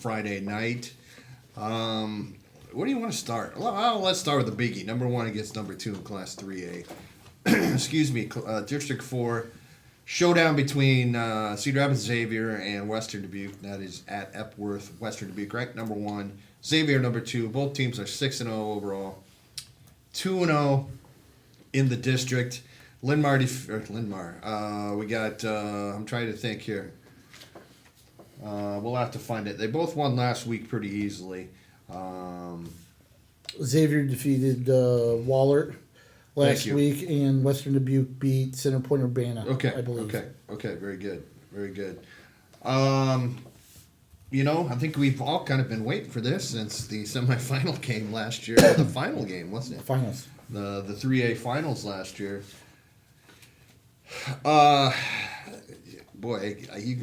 Friday night. What do you want to start? Well, let's start with the biggie. Number 1 against number 2 in Class 3A. Excuse me, District 4. Showdown between Cedar Rapids Xavier and Western Dubuque. That is at Epworth. Western Dubuque ranked number 1. Xavier number 2. Both teams are 6-0 overall. 2-0 in the district. Linmar. We got, I'm trying to think here. We'll have to find it. They both won last week pretty easily. Xavier defeated Wahlert last week, and Western Dubuque beat Center Point Urbana, I believe. Okay, very good. Very good. I think we've all kind of been waiting for this since the semifinal game last year. The final game, wasn't it? Finals. The 3A finals last year. Boy,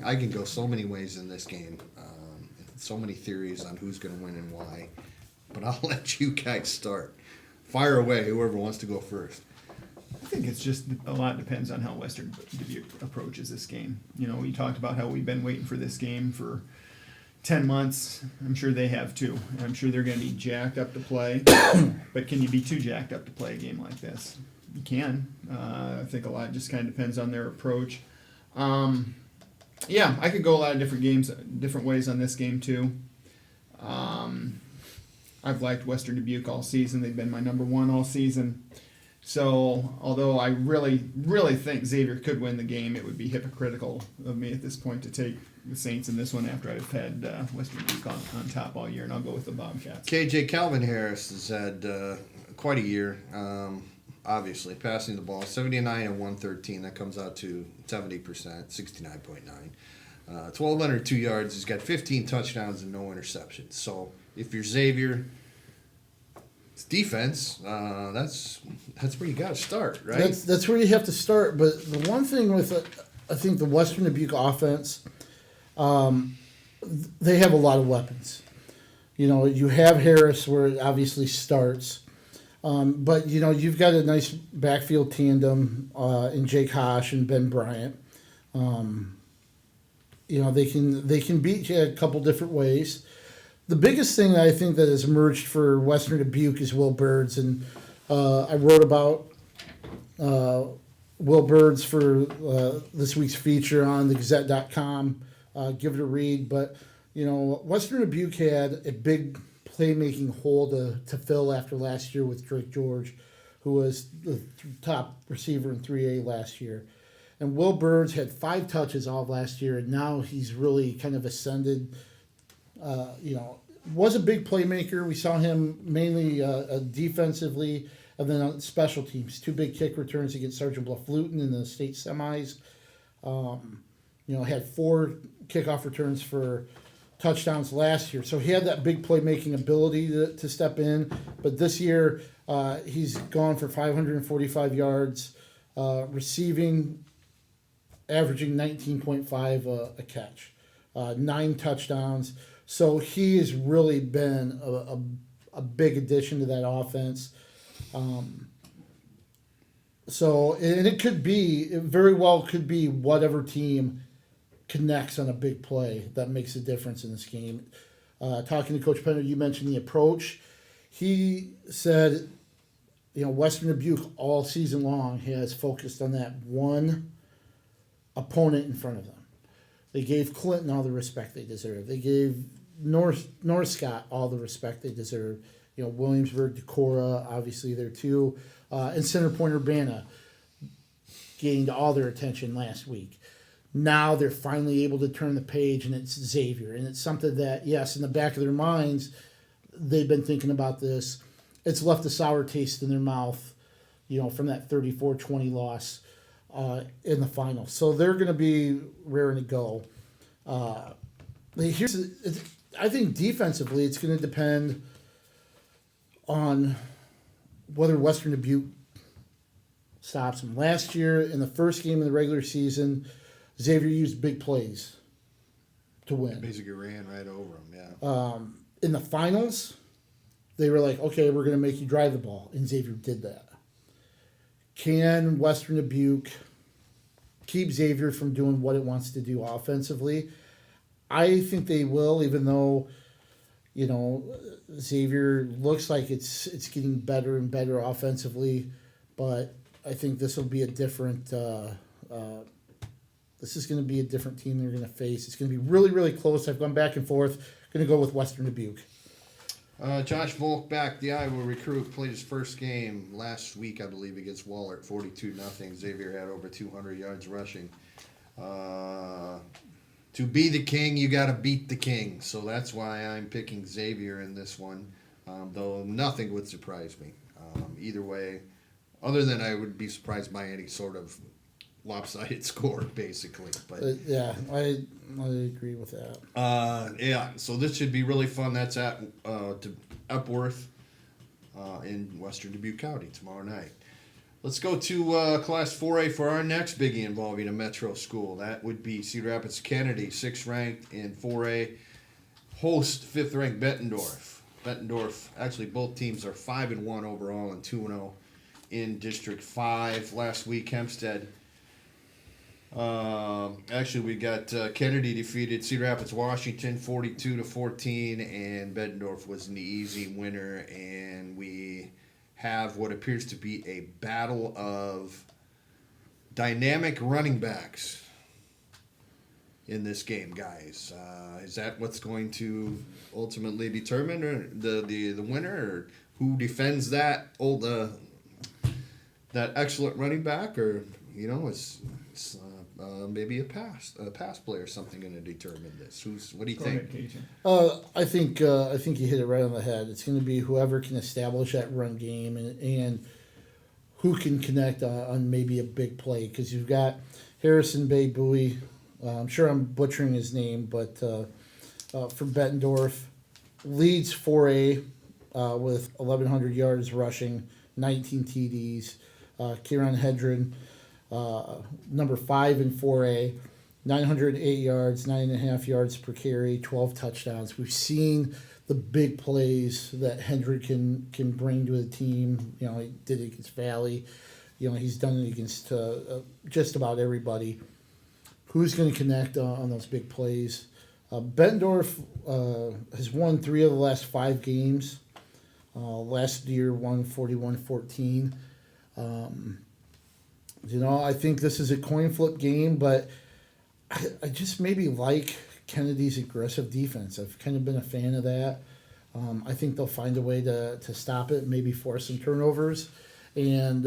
I can go so many ways in this game. So many theories on who's going to win and why. But I'll let you guys start. Fire away, whoever wants to go first. I think it's just a lot depends on how Western Dubuque approaches this game. We talked about how we've been waiting for this game for 10 months. I'm sure they have too. I'm sure they're going to be jacked up to play. But can you be too jacked up to play a game like this? You can. I think a lot just kind of depends on their approach. I could go a lot of different ways on this game too. I've liked Western Dubuque all season. They've been my number 1 all season. So, although I really, really think Xavier could win the game, it would be hypocritical of me at this point to take the Saints in this one after I've had Western Dubuque on top all year, and I'll go with the Bobcats. KJ Calvin Harris has had quite a year. Obviously, passing the ball, 79 and 113. That comes out to 70%, 69.9. 1,202 yards. He's got 15 touchdowns and no interceptions. So if you're Xavier, it's defense. That's where you got to start, right? That's where you have to start. But the one thing with I think the Western Dubuque offense, they have a lot of weapons. You have Harris where it obviously starts. But you've got a nice backfield tandem in Jake Hosh and Ben Bryant. They can beat you a couple different ways. The biggest thing I think that has emerged for Western Dubuque is Will Birds, and I wrote about Will Birds for this week's feature on the Gazette.com. Give it a read, but Western Dubuque had a big playmaking hole to fill after last year with Drake George, who was the top receiver in 3A last year. And Will Birds had 5 touches all of last year, and now he's really kind of ascended. Was a big playmaker. We saw him mainly defensively, and then on special teams. 2 big kick returns against Sergeant Bluff Luton in the state semis. Had 4 kickoff returns for touchdowns last year. So he had that big playmaking ability to step in. But this year, he's gone for 545 yards, receiving, averaging 19.5 a catch, 9 touchdowns. So he has really been a big addition to that offense. And it very well could be whatever team connects on a big play that makes a difference in this game. Talking to Coach Penner, you mentioned the approach. He said, Western Dubuque all season long has focused on that one opponent in front of them. They gave Clinton all the respect they deserve. They gave North Scott all the respect they deserve. Williamsburg, Decorah, obviously there too. And Center Point Urbana gained all their attention last week. Now they're finally able to turn the page, and it's Xavier. And it's something that, yes, in the back of their minds, they've been thinking about this. It's left a sour taste in their mouth, from that 34-20 loss in the final. So they're going to be raring to go. I think defensively, it's going to depend on whether Western Dubuque stops them. Last year, in the first game of the regular season, Xavier used big plays to win. Basically ran right over them, yeah. In the finals, they were like, okay, we're going to make you drive the ball, and Xavier did that. Can Western Dubuque keep Xavier from doing what it wants to do offensively? I think they will, even though, you know, Xavier looks like it's getting better and better offensively, but I think this will be a different. This is going to be a different team they're going to face. It's going to be really, really close. I've gone back and forth. Going to go with Western Dubuque. Josh Volk back, the Iowa recruit, played his first game last week, I believe, against Wahlert, 42-0. Xavier had over 200 yards rushing. To be the king, you got to beat the king. So that's why I'm picking Xavier in this one, though nothing would surprise me. Either way, other than I would be surprised by any sort of lopsided score, basically. But Yeah, I agree with that. yeah, so this should be really fun. That's at to Epworth in Western Dubuque County tomorrow night. Let's go to Class 4A for our next biggie involving a metro school. That would be Cedar Rapids Kennedy, 6th ranked in 4A, host 5th ranked Bettendorf. Bettendorf, actually both teams are 5-1 overall and 2-0 in District 5. Last week, Hempstead. Actually, we got Kennedy defeated Cedar Rapids, Washington, 42-14, and Bettendorf was an easy winner. And we have what appears to be a battle of dynamic running backs in this game, guys. Is that what's going to ultimately determine the winner, or who defends that that excellent running back, or it's maybe a pass play or something going to determine this? What do you think? I think you hit it right on the head. It's going to be whoever can establish that run game and who can connect on maybe a big play, because you've got Harrison Bay Bowie. I'm sure I'm butchering his name, but from Bettendorf, leads 4A with 1,100 yards rushing, 19 TDs. Kieran Hedren, number 5 in 4A, 908 yards, 9.5 yards per carry, 12 touchdowns. We've seen the big plays that Hendrick can bring to a team. He did it against Valley. He's done it against just about everybody. Who's going to connect on those big plays? Bettendorf has won 3 of the last 5 games. Last year won 41-14. I think this is a coin flip game, but I just maybe like Kennedy's aggressive defense. I've kind of been a fan of that. I think they'll find a way to stop it, maybe force some turnovers. And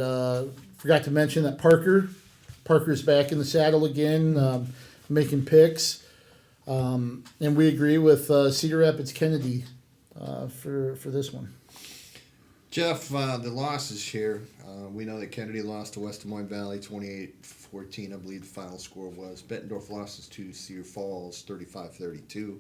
forgot to mention that Parker's back in the saddle again, making picks. And we agree with Cedar Rapids Kennedy for this one. Jeff, the losses here. We know that Kennedy lost to West Des Moines Valley 28-14, I believe the final score was. Bettendorf losses to Cedar Falls 35-32.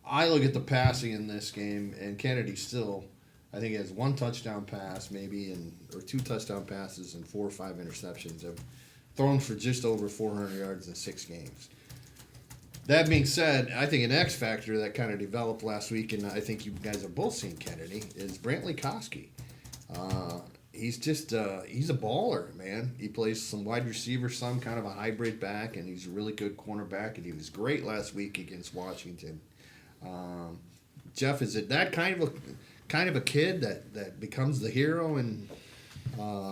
I look at the passing in this game, and Kennedy still, I think, has 1 touchdown pass maybe, or 2 touchdown passes and 4 or 5 interceptions. Have thrown for just over 400 yards in 6 games. That being said, I think an X factor that kind of developed last week, and I think you guys have both seen Kennedy, is Brantley Koski. He's just he's a baller, man. He plays some wide receiver, some kind of a hybrid back, and he's a really good cornerback, and he was great last week against Washington. Jeff, is it that kind of a kid that becomes the hero and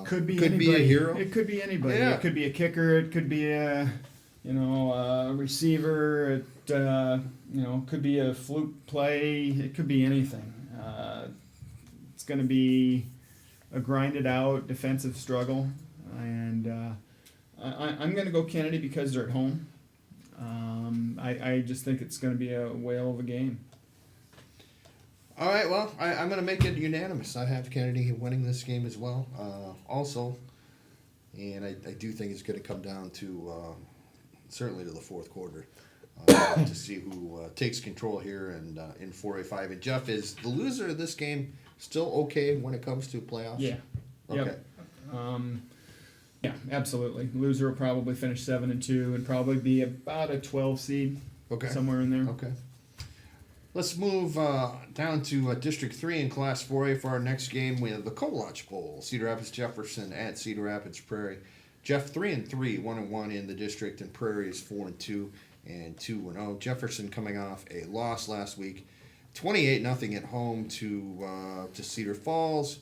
could be a hero? It could be anybody. Yeah. It could be a kicker. It could be a receiver. It could be a fluke play. It could be anything. It's going to be a grinded out defensive struggle, and I'm going to go Kennedy because they're at home. I just think it's going to be a whale of a game. All right, well, I'm going to make it unanimous. I have Kennedy winning this game as well, also, and I do think it's going to come down to certainly to the fourth quarter to see who takes control here and in 4A5. And Jeff, is the loser of this game still okay when it comes to playoffs? Yeah. Okay. Yep. Yeah, absolutely. Loser will probably finish 7-2 and probably be about a 12 seed. Okay. Somewhere in there. Okay. Let's move down to District 3 in Class 4A for our next game. We have the Colach Bowl. Cedar Rapids Jefferson at Cedar Rapids Prairie. Jeff 3-3, 1-1 in the district, and Prairie is 4-2. and 2-0. Jefferson coming off a loss last week, 28-0 at home to Cedar Falls.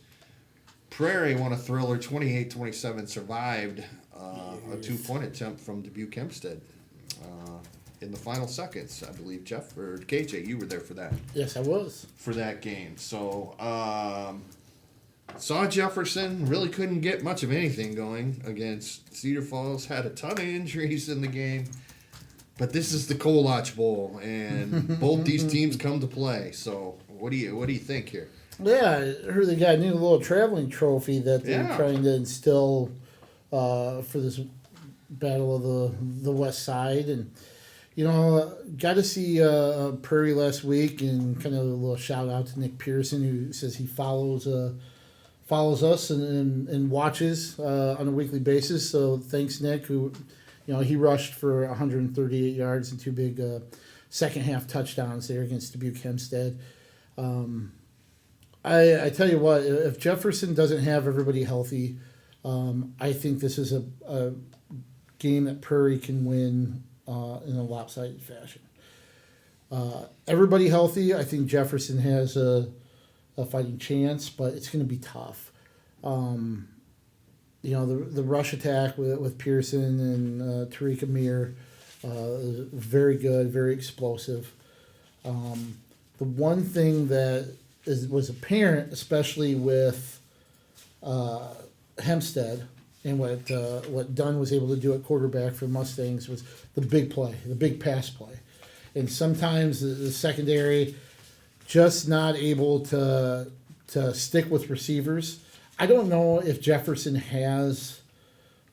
Prairie won a thriller, 28-27, survived a 2-point attempt from Dubuque Hempstead in the final seconds, I believe. Jeff or KJ, you were there for that. Yes, I was. For that game. So, saw Jefferson, really couldn't get much of anything going against Cedar Falls, had a ton of injuries in the game. But this is the Kolach Bowl, and both these teams come to play. So, what do you think here? Yeah, I heard they got a new little traveling trophy that they're trying to instill for this battle of the West Side, and got to see Prairie last week, and kind of a little shout out to Nick Pearson, who says he follows us and watches on a weekly basis. So thanks, Nick, who he rushed for 138 yards and 2 big second half touchdowns there against Dubuque Hempstead. I tell you what, if Jefferson doesn't have everybody healthy, I think this is a game that Prairie can win in a lopsided fashion. Everybody healthy, I think Jefferson has a fighting chance, but it's going to be tough. The rush attack with Pearson and Tariq Amir is very good, very explosive. The one thing that was apparent, especially with Hempstead and what Dunn was able to do at quarterback for Mustangs, was the big play, the big pass play. And sometimes the secondary just not able to stick with receivers. I don't know if Jefferson has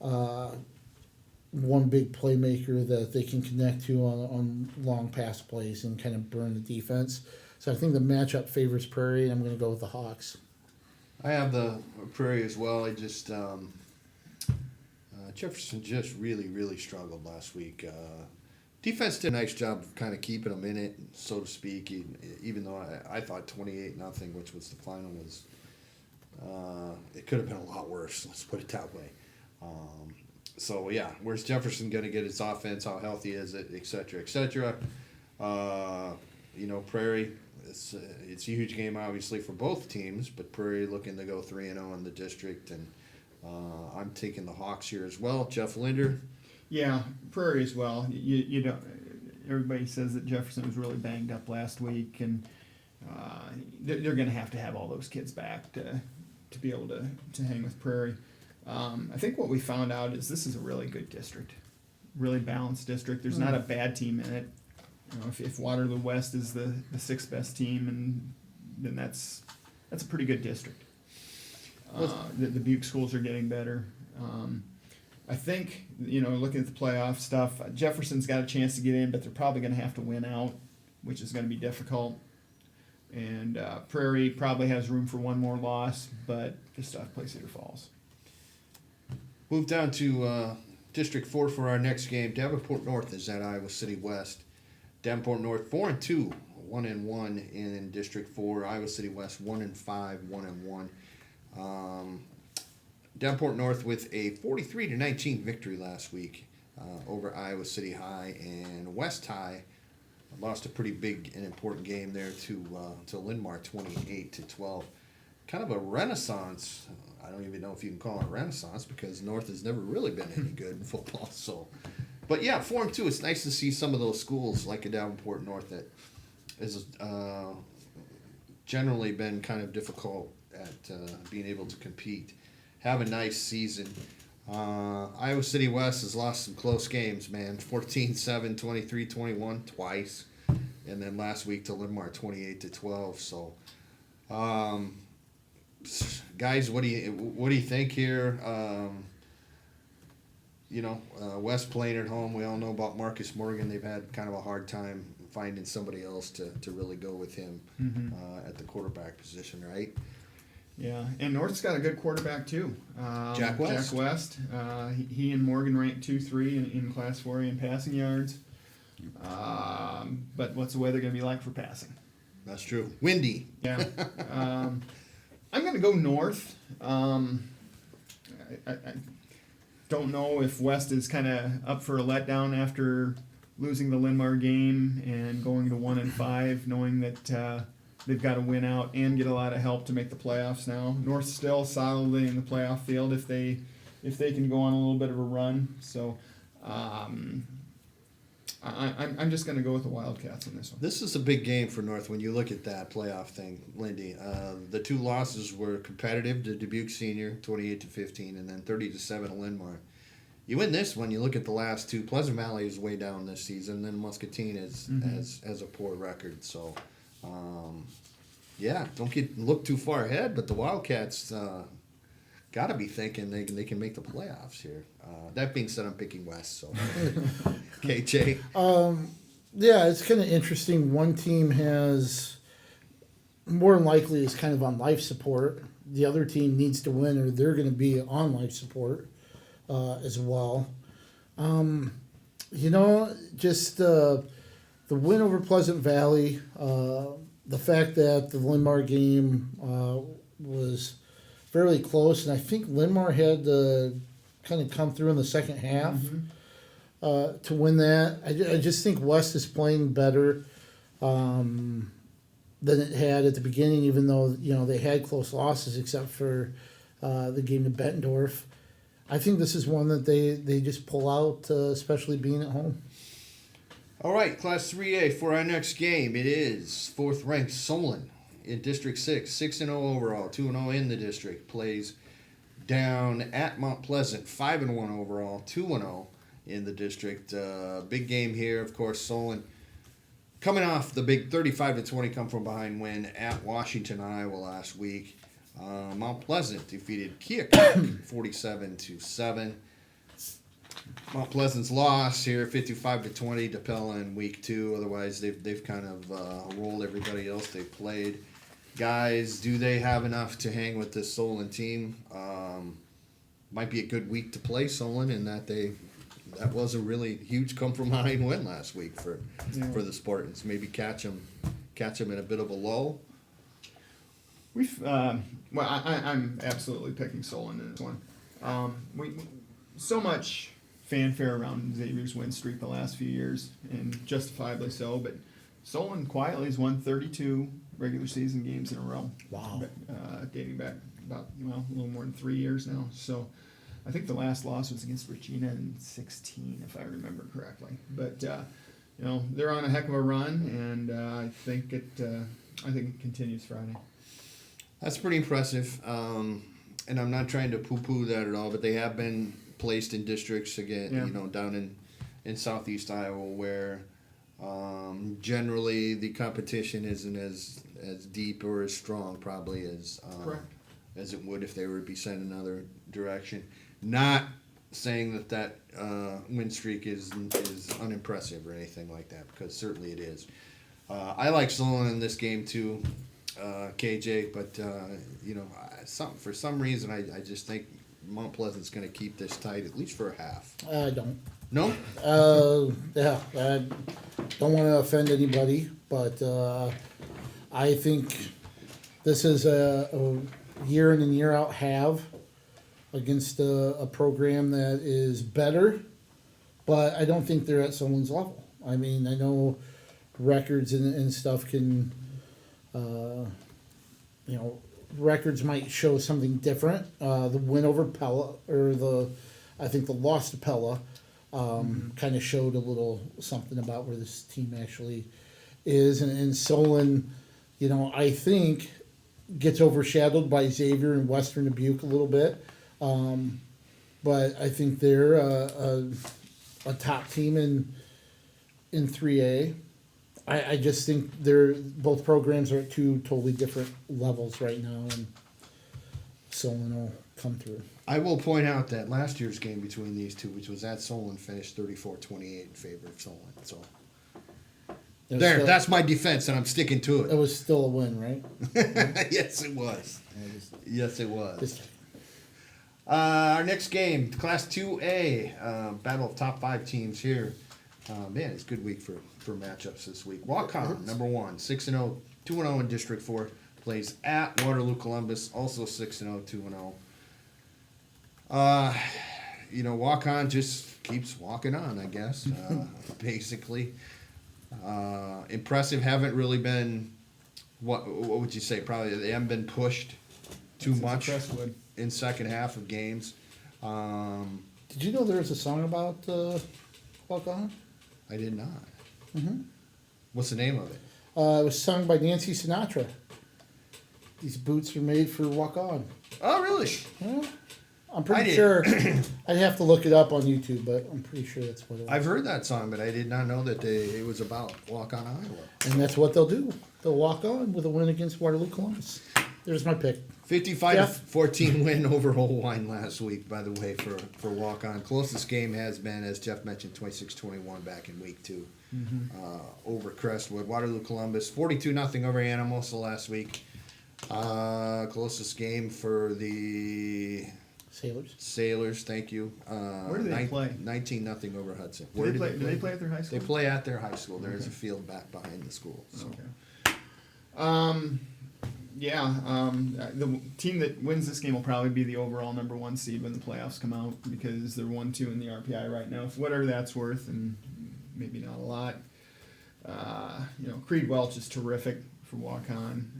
one big playmaker that they can connect to on long pass plays and kind of burn the defense. So I think the matchup favors Prairie, and I'm going to go with the Hawks. I have the Prairie as well. I just Jefferson just really, really struggled last week. Defense did a nice job of kind of keeping them in it, so to speak, even though I thought 28-0, which was the final, was it could have been a lot worse, let's put it that way. So, yeah, where's Jefferson going to get his offense? How healthy is it, et cetera, et cetera? Prairie, it's a huge game, obviously, for both teams, but Prairie looking to go 3-0 in the district, and I'm taking the Hawks here as well. Jeff Linder? Yeah, Prairie as well. You don't. Everybody says that Jefferson was really banged up last week, and they're going to have all those kids back to be able to hang with Prairie. I think what we found out is this is a really good district, really balanced district. There's not a bad team in it. If Waterloo West is the 6th best team, and then that's a pretty good district. The Butte schools are getting better. I think, looking at the playoff stuff, Jefferson's got a chance to get in, but they're probably going to have to win out, which is going to be difficult. And Prairie probably has room for one more loss, but they still have to play Cedar Falls. Move down to District 4 for our next game. Davenport North is at Iowa City West. Davenport North 4-2, 1-1 in District 4. Iowa City West 1-5, 1-1. Davenport North with a 43-19 victory last week over Iowa City High, and West High lost a pretty big and important game there to Linn 28-12. Kind of a renaissance. I don't even know if you can call it a renaissance, because North has never really been any good in football. So, but yeah, 4-2. It's nice to see some of those schools like a Davenport North that has generally been kind of difficult at being able to compete have a nice season. Iowa City West has lost some close games, man. 14-7, 23-21 twice, and then last week to Linn 28-12. So, guys, what do you think here? West playing at home. We all know about Marcus Morgan. They've had kind of a hard time finding somebody else to really go with him at the quarterback position, right? Yeah, and North's got a good quarterback too. Jack West. Jack West. He and Morgan ranked 2-3 in Class 4A in passing yards. But what's the weather going to be like for passing? That's true. Windy. Yeah. I'm going to go North. I don't know if West is kind of up for a letdown after losing the Linmar game and going to 1-5, knowing that they've got to win out and get a lot of help to make the playoffs now. North still solidly in the playoff field if they can go on a little bit of a run. So I'm just going to go with the Wildcats on this one. This is a big game for North when you look at that playoff thing, Lindy. The two losses were competitive to Dubuque Senior, 28-15, and then 30-7 to Linmar. You win this one, you look at the last two. Pleasant Valley is way down this season, and then Muscatine has a poor record. So, don't look too far ahead, but the Wildcats got to be thinking they can make the playoffs here. That being said, I'm picking West. So, KJ. Yeah, it's kind of interesting. One team has more than likely is kind of on life support. The other team needs to win, or they're going to be on life support as well. Just the win over Pleasant Valley, the fact that the Linmar game was fairly close, and I think Linmar had to kind of come through in the second half to win that. I just think West is playing better than it had at the beginning, even though they had close losses except for the game to Bettendorf. I think this is one that they just pull out, especially being at home. All right, Class 3A for our next game. It is fourth-ranked Solon in District 6, 6-0 overall, 2-0 in the district. Plays down at Mount Pleasant, 5-1 overall, 2-0 in the district. Big game here, of course. Solon coming off the big 35-20 come from behind win at Washington, Iowa last week. Mount Pleasant defeated Keokuk 47-7. Mount Pleasant's loss here 55-20 to Pella in week 2. Otherwise, they've kind of rolled everybody else they've played. Guys, do they have enough to hang with this Solon team? Might be a good week to play Solon in that that was a really huge come from behind win last week for the Spartans. Maybe catch them in a bit of a lull. I'm absolutely picking Solon in this one. So much fanfare around Xavier's win streak the last few years, and justifiably so. But Solon quietly has won 32 regular season games in a row. Wow. Dating back about a little more than 3 years now. So I think the last loss was against Regina in 16, if I remember correctly. But they're on a heck of a run, and I think it continues Friday. That's pretty impressive, and I'm not trying to poo-poo that at all, but they have been placed in districts again, down in southeast Iowa where generally the competition isn't as deep or as strong probably as it would if they were to be sent another direction. Not saying that win streak is unimpressive or anything like that, because certainly it is. I like Solon in this game too. KJ, but for some reason I just think Mount Pleasant's going to keep this tight at least for a half. I don't. No? I don't want to offend anybody, but I think this is a year in and year out have against a program that is better, but I don't think they're at someone's level. I mean, I know records and stuff can. Records might show something different. The win over Pella, I think the loss to Pella, kind of showed a little something about where this team actually is. And Solon, I think gets overshadowed by Xavier and Western Dubuque a little bit. But I think they're a top team in 3A. I just think both programs are at two totally different levels right now, and Solon will come through. I will point out that last year's game between these two, which was at Solon, finished 34-28 in favor of Solon. So that's my defense, and I'm sticking to it. It was still a win, right? Yes, it was. Yes, it was. Just Our next game, Class 2A, battle of top 5 teams here. Man, it's a good week for matchups this week. Wacom, number 1, 6-0, 2-0 in District 4, plays at Waterloo Columbus, also 6-0, 2-0. walk-on just keeps walking on, I guess, basically. Impressive, haven't really been, what would you say, probably they haven't been pushed too much in second half of games. Did you know there was a song about Walk On? I did not. Mm-hmm. What's the name of it? It was sung by Nancy Sinatra. These boots are made for Walk On. Oh, really? Yeah. I'm pretty sure. I'd have to look it up on YouTube, but I'm pretty sure that's what it was. I've heard that song, but I did not know that it was about Walk On Iowa. And that's what they'll do. They'll walk on with a win against Waterloo Columbus. There's my pick. 55-14 win over Olin last week, by the way, for Walk On. Closest game has been, as Jeff mentioned, 26-21 back in week 2 over Crestwood. Waterloo Columbus, 42-0 over Anamosa last week. Closest game for the Sailors, thank you. Where do they play? 19-0 over Hudson. Do they play at their high school? They play at their high school. There's a field back behind the school. So. Okay. The team that wins this game will probably be the overall number 1 seed when the playoffs come out because they're 1-2 in the RPI right now, for whatever that's worth, and maybe not a lot. Creed Welch is terrific for walk-on.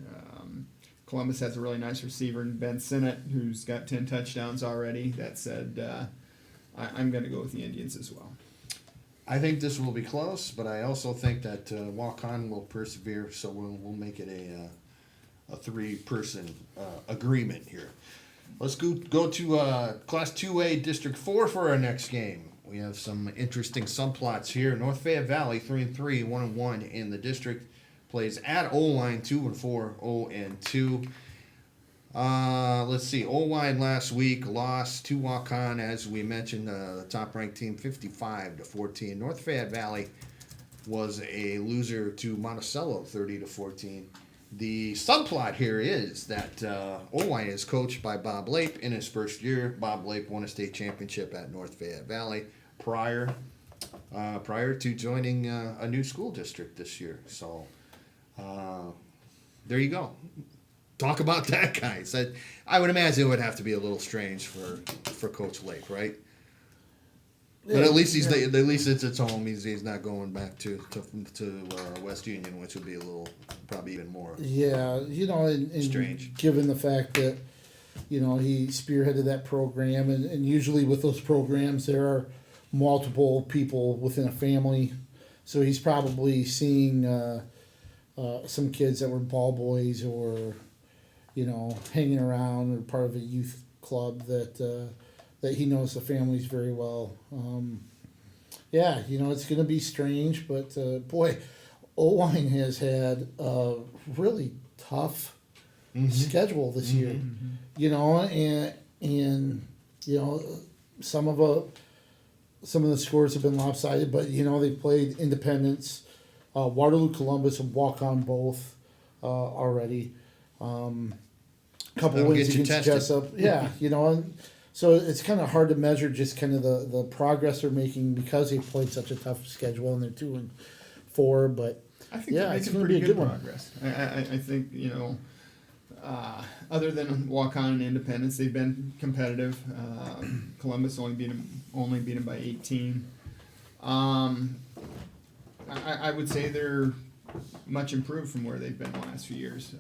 Columbus has a really nice receiver in Ben Sinnott, who's got 10 touchdowns already. That said, I'm going to go with the Indians as well. I think this will be close, but I also think that walk-on will persevere, so we'll make it a 3-person agreement here. Let's go to Class 2A District 4 for our next game. We have some interesting subplots here. North Fayette Valley 3-3, 1-1 in the district. Plays at Olin 2-4, 0-2. Let's see. Olin last week lost to walk-on, as we mentioned, the top-ranked team 55-14. North Fayette Valley was a loser to Monticello 30-14. The subplot here is that Olin is coached by Bob Lape in his first year. Bob Lape won a state championship at North Fayette Valley prior to joining a new school district this year. So there you go. Talk about that, guys. I would imagine it would have to be a little strange for Coach Lape, right? But at least at least it's at home. He's not going back to West Union, which would be probably even more. Yeah, and strange. Given the fact that he spearheaded that program, and usually with those programs there are multiple people within a family, so he's probably seeing some kids that were ball boys or hanging around or part of a youth club that he knows the families very well. It's going to be strange, but boy, Olin has had a really tough schedule this year. And some of the scores have been lopsided, but they played Independence, Waterloo, Columbus, and Walk-On both already. Couple wins against Jessup. So it's kind of hard to measure just kind of the progress they're making because they've played such a tough schedule and they're 2-4. But I think they're making pretty good progress. I think other than walk-on and Independence, they've been competitive. Columbus only beat them by 18. I would say they're much improved from where they've been the last few years.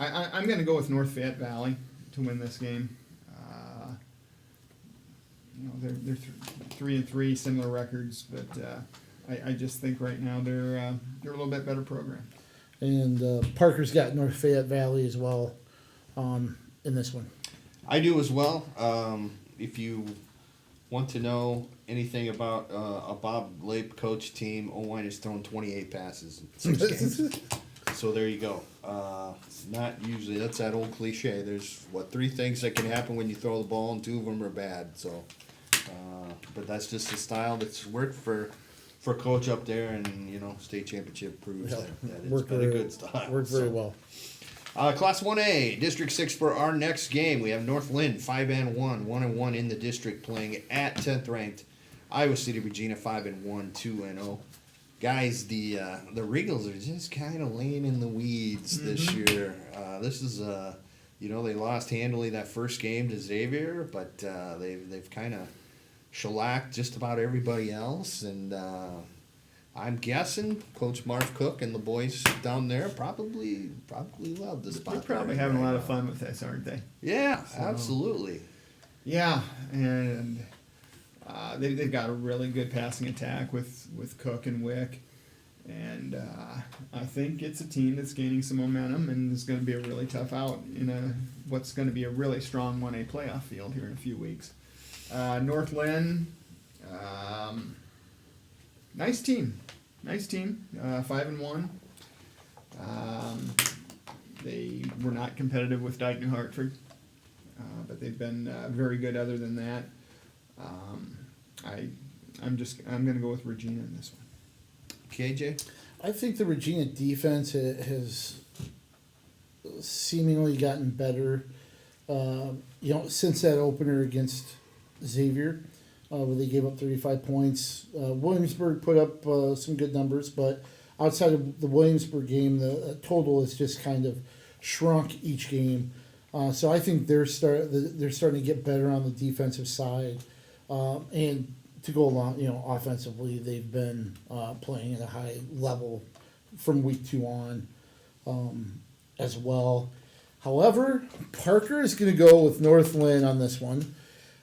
I'm going to go with North Fayette Valley to win this game. They're 3-3, similar records, but I just think right now they're a little bit better program. And Parker's got North Fayette Valley as well in this one. I do as well. If you want to know anything about a Bob Lape coach team, Olin has thrown 28 passes in 6 games. So there you go. Not usually. That's that old cliche. There's 3 things that can happen when you throw the ball, and 2 of them are bad. So, but that's just the style that's worked for coach up there, and state championship proves that it's been a good style. Worked very well. Class 1A, District 6 for our next game. We have North Linn, 5-1, 1-1 in the district, playing at 10th ranked Iowa City, Regina, 5-1, 2-0. Guys, the Regals are just kind of laying in the weeds this year. This is they lost handily that first game to Xavier, but they've kind of shellacked just about everybody else, and I'm guessing Coach Marv Cook and the boys down there probably love the spot. They're probably having a lot of fun with this, aren't they? Yeah, absolutely. Yeah, and they've got a really good passing attack with Cook and Wick, and I think it's a team that's gaining some momentum and is going to be a really tough out in what's going to be a really strong 1A playoff field here in a few weeks. North Linn, nice team, 5-1. They were not competitive with Dyke New Hartford, but they've been very good other than that. I'm going to go with Regina in this one. KJ? I think the Regina defense has seemingly gotten better, since that opener against Xavier, where they gave up 35 points. Williamsburg put up some good numbers, but outside of the Williamsburg game, the total has just kind of shrunk each game. So I think they're starting to get better on the defensive side, and to go along, offensively, they've been playing at a high level from week 2 on, as well. However, Parker is going to go with North Linn on this one.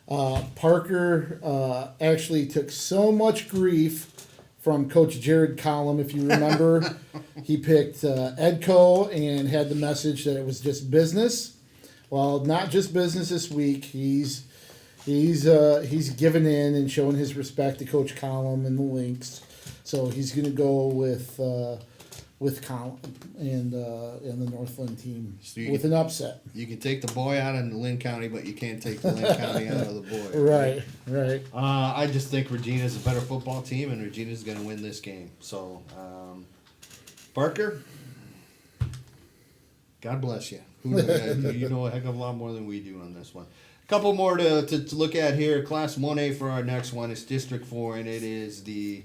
Parker actually took so much grief from Coach Jared Collum, if you remember. He picked Edco and had the message that it was just business. Well, not just business this week. He's given in and showing his respect to Coach Collum and the Lynx. So he's going to go with Collum and the North Linn team with an upset. You can take the boy out of Linn County, but you can't take the Linn County out of the boy. Right. I just think Regina's a better football team, and Regina's going to win this game. So, Parker, God bless you. You know a heck of a lot more than we do on this one. A couple more to look at here. Class 1A for our next one is District 4, and it is the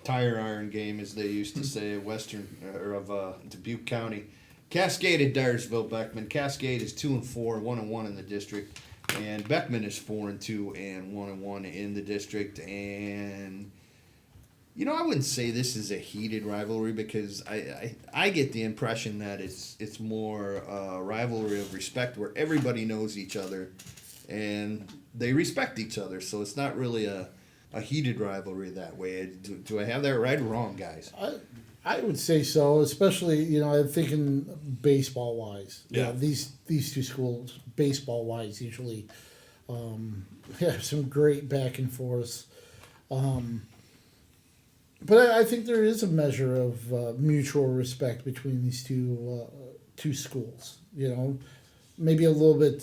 tire iron game, as they used to say, of Dubuque County. Cascade at Dyersville, Beckman. Cascade is 2-4, 1-1 in the district, and Beckman is 4-2 and 1-1 in the district. And I wouldn't say this is a heated rivalry, because I get the impression that it's more a rivalry of respect, where everybody knows each other and they respect each other. So it's not really a heated rivalry that way. Do I have that right or wrong, guys? I would say so, especially, I'm thinking baseball wise. Yeah. These two schools, baseball wise, usually have some great back and forths. But I think there is a measure of mutual respect between these two schools. Maybe a little bit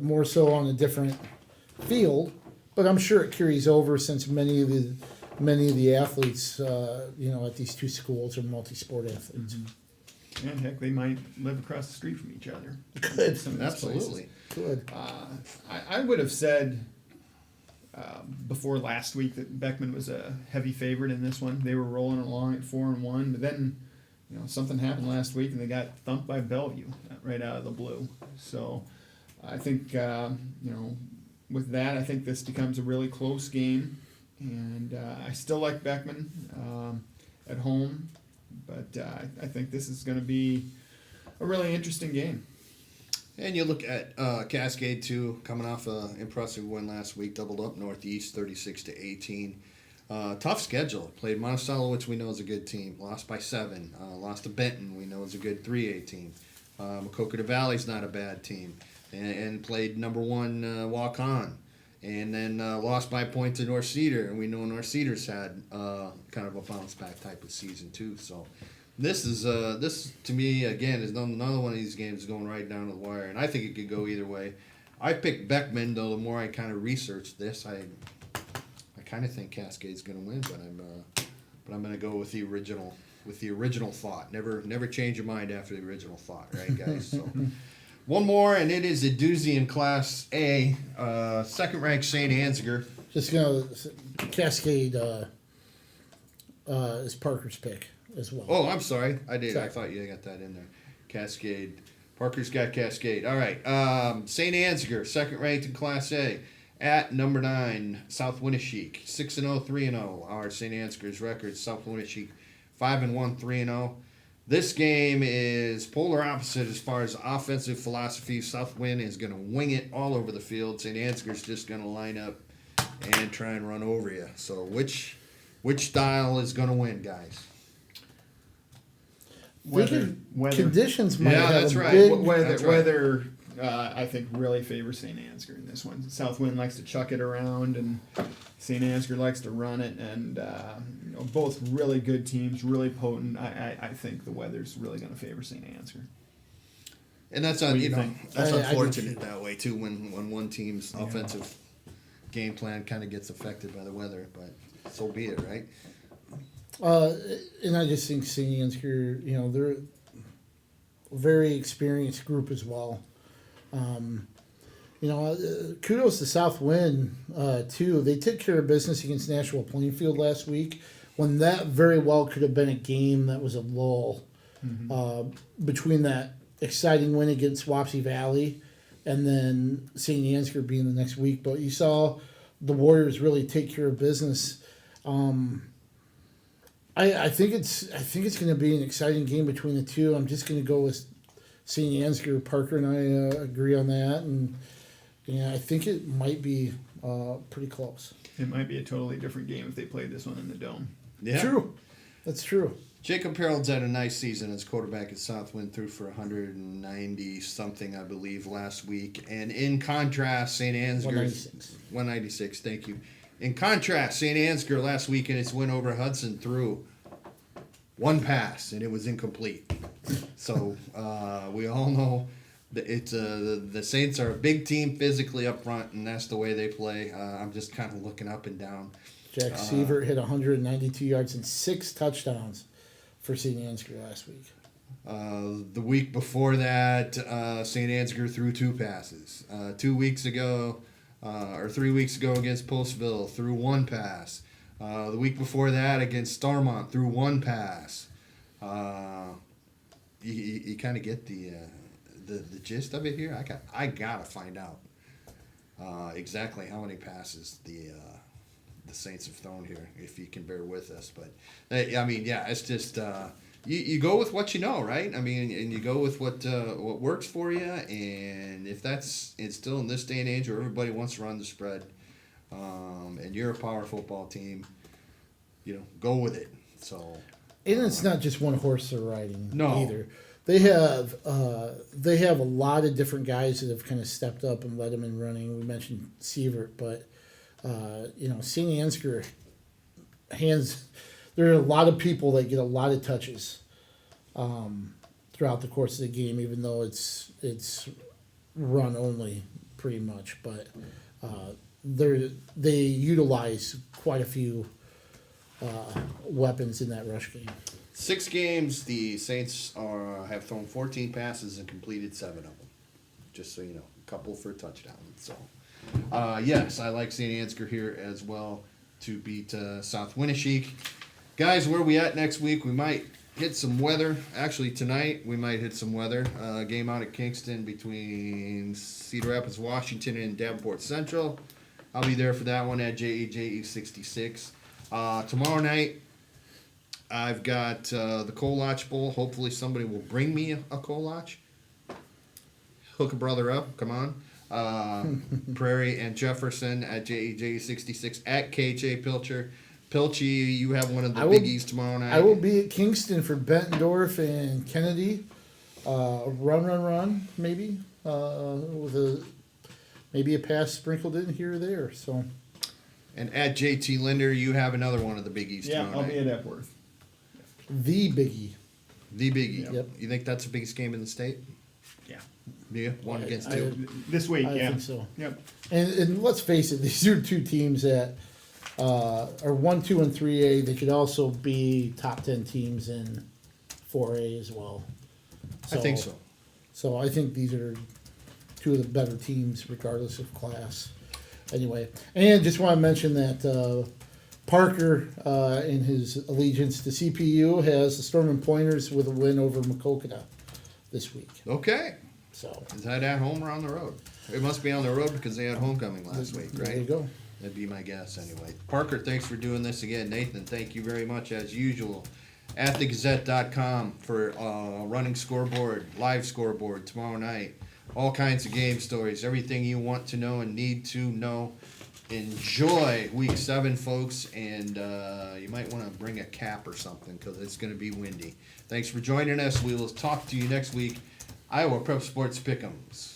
more so on a different field, but I'm sure it carries over, since many of the athletes, at these two schools are multi-sport athletes. Mm-hmm. And heck, they might live across the street from each other. Good, absolutely. Good. I would have said before last week that Beckman was a heavy favorite in this one. They were rolling along at 4-1, but then something happened last week and they got thumped by Bellevue right out of the blue. So I think with that, I think this becomes a really close game, and I still like Beckman at home, but I think this is going to be a really interesting game. And you look at Cascade, too, coming off an impressive win last week, doubled up Northeast 36-18. Tough schedule. Played Monticello, which we know is a good team. Lost by 7. Lost to Benton, we know is a good 3A team. Maquoketa Valley's not a bad team. And played number 1 Walk-On. And then lost by a point to North Cedar, and we know North Cedar's had kind of a bounce-back type of season, too. So this to me, again, is another one of these games going right down to the wire, and I think it could go either way. I picked Beckman, though. The more I kind of researched this, I kind of think Cascade's going to win, but I'm going to go with the original thought. Never change your mind after the original thought, right, guys? So one more, and it is a doozy in Class A. Second-ranked St. Ansgar. Just Cascade is Parker's pick as well. Oh, I'm sorry. I did. Sorry. I thought you got that in there. Cascade. Parker's got Cascade. All right. St. Ansgar, second ranked in Class A, at number 9, South Winneshiek. 6-0, 3-0 are St. Ansgar's records. South Winneshiek 5-1, 3-0. This game is polar opposite as far as offensive philosophy. South Win is going to wing it all over the field. St. Ansgar's just going to line up and try and run over you. So which style is going to win, guys? Weather. Conditions might Yeah, have that's a right. big... Weather, I think, really favors St. Ansgar in this one. Southwind likes to chuck it around, and St. Ansgar likes to run it. And both really good teams, really potent. I think the weather's really going to favor St. Ansgar. And that's What do you think? that's I unfortunate that way too when one team's offensive game plan kind of gets affected by the weather, but so be it, right? And I just think St. Ansgar, they're a very experienced group as well. Kudos to Southwind, too. They took care of business against Nashville Plainfield last week when that very well could have been a game that was a lull between that exciting win against Wapsie Valley and then St. Ansgar being the next week. But you saw the Warriors really take care of business. I think it's going to be an exciting game between the two. I'm just going to go with St. Ansgar. Parker and I agree on that, and I think it might be pretty close. It might be a totally different game if they played this one in the Dome. Yeah, True. That's true. Jacob Harold's had a nice season as quarterback at Southwind, threw for 190 something, I believe, last week. And in contrast, St. Ansgar 196. Thank you. In contrast, St. Ansgar last week in its win over Hudson threw one pass and it was incomplete. So we all know that the Saints are a big team physically up front, and that's the way they play. I'm just kind of looking up and down. Jack Seaver hit 192 yards and 6 touchdowns for St. Ansgar last week. The week before that, St. Ansgar threw 2 passes. 2 weeks ago, or 3 weeks ago against Postville, threw 1 pass. The week before that against Starmont, threw 1 pass. You kind of get the gist of it here. I gotta find out exactly how many passes the Saints have thrown here, if you can bear with us. But it's just you go with what you know, right? And you go with what works for you. And if it's still in this day and age where everybody wants to run the spread, and you're a power football team, go with it. So, and it's not just one horse they're riding either. They have a lot of different guys that have kind of stepped up and led them in running. We mentioned Sievert, but St. Ansgar there are a lot of people that get a lot of touches throughout the course of the game, even though it's run only pretty much. But they utilize quite a few weapons in that rush game. 6 games, the Saints have thrown 14 passes and completed 7 of them. Just so you know, a couple for a touchdown. So, yes, I like St. Ansgar here as well to beat South Winneshiek. Guys, where are we at next week? We might hit some weather. Actually, tonight we might hit some weather. Game out at Kingston between Cedar Rapids, Washington, and Davenport Central. I'll be there for that one at JEJE 66. Tomorrow night, I've got the Kolach Bowl. Hopefully somebody will bring me a Kolach. Hook a brother up. Come on. Prairie and Jefferson at JEJ 66 at KJ Pilcher. Pilcher, you have one of the biggies tomorrow night. I will be at Kingston for Bettendorf and Kennedy. Run, maybe. With maybe a pass sprinkled in here or there. So. And at JT Linder, you have another one of the biggies Yeah, tomorrow I'll night. be at Epworth. The biggie. The biggie. Yep. You think that's the biggest game in the state? Yeah. Yeah, 1 against 2. This week, I yeah. think so. Yep. And let's face it, these are 2 teams that are 1, 2, and 3A. They could also be top 10 teams in 4A as well. I think so. So I think these are 2 of the better teams, regardless of class. Anyway, and just want to mention that Parker, in his allegiance to CPU, has the Storm and Pointers with a win over Macokota this week. Okay. So Is that at home or on the road? It must be on the road because they had homecoming last week, right? there you go. That'd be my guess anyway. Parker, thanks for doing this again. Nathan, thank you very much as usual. At thegazette.com for running scoreboard, live scoreboard tomorrow night. All kinds of game stories, everything you want to know and need to know. Enjoy week 7, folks, and you might want to bring a cap or something because it's going to be windy. Thanks for joining us. We will talk to you next week. Iowa Prep Sports Pick'ems.